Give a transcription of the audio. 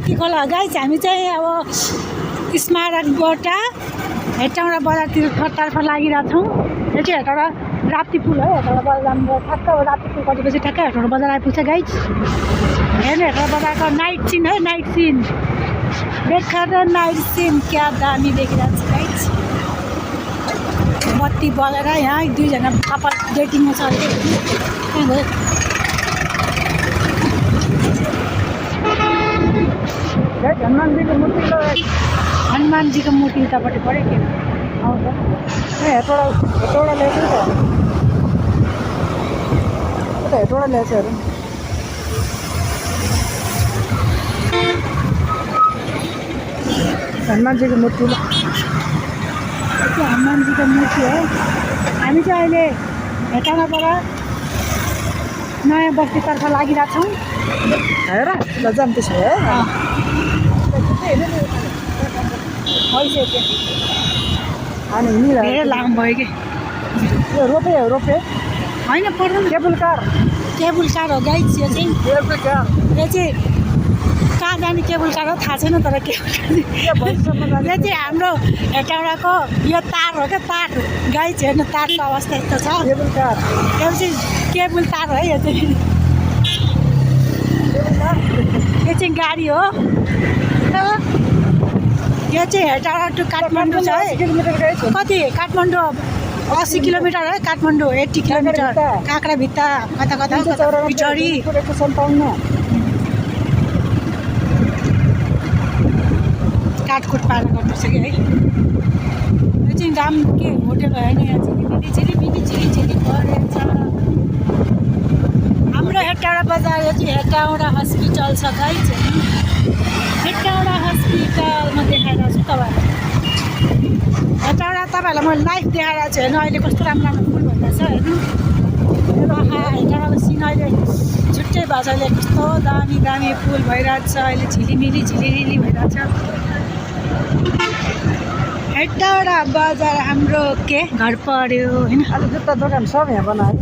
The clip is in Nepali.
राप्ती खोला गाइज हामी चाहिँ अब स्मारकबाट हेटौँडा बजारतिर तर्फ लागिरहेछौँ। यो चाहिँ हेटौँडा राप्ती पुल है। हेटौँडा बजार जानु ठ्याक्क राप्ती पुल कटेपछि ठ्याक्कै हेटौँडा बजार आइपुग्छ गाइज। हेर्नु हेटौँडा बजारको नाइट सिन है, नाइट सिन देखाएर नाइट सिन क्या दामी देखिरहेको छ गाइज। बत्ती बलेर यहाँ दुईजना कपाल डेटिङमा छ हनुमानजीको मूर्ति उतापट्टि पऱ्यो के आउँछ हेटौँडा ल्याएछ त हेटौँडा ल्याएछ हेरौँ। हनुमानजीको मूर्ति हनुमानजीको मूर्ति हो। हामी चाहिँ अहिले हेटौँडाबाट नयाँ बस्तीतर्फ लागिरहेछौँ। हेर ल जाऊँ त्यसो है। धेरै लामो भयो कि रोपे होइन पर्दैन। केबल कार हो गाइज। यो चाहिँ कहाँ जाने केबल कार हो थाहा छैन, तर केबल यो चाहिँ हाम्रो हेटौँडाको यो तार हो क्या, तार गाइज। हेर्नु तारको अवस्था यस्तो छ। केबल कार यो चाहिँ केबल तार है। यो चाहिँ गाडी हो। यो चाहिँ हेटौँडा टु काठमाडौँ छ है। कति काठमाडौँ 80 किलोमिटर है। काठमाडौँ 80 किलोमिटर। काँक्राभित्ता कता पिठरी काटकुट पारेर गर्नुपर्छ कि है। यो चाहिँ राम्रो के होटेल होइन, यहाँ झिलिमिली परेछ। हाम्रो हेटौँडा बजार यो चाहिँ हेटौँडा हस्पिटल छ गाइज। हेटौँडा हस्पिटलमा देखाइरहेको छु तपाईँहरूलाई। हेटौँडा तपाईँहरूलाई म लाइभ देखाइरहेको छु। हेर्नु अहिले कस्तो राम्रो फुल भइरहेछ। हेर्नु हेटौँडाको सिन अहिले छुट्टै भएको छ। अहिले कस्तो दामी फुल भइरहेको छ। अहिले झिलिमिली भइरहेछ। हेटौँडा बजार हाम्रो के घर पर्यो होइन। जुत्ता दोकान सब यहाँ बनायो।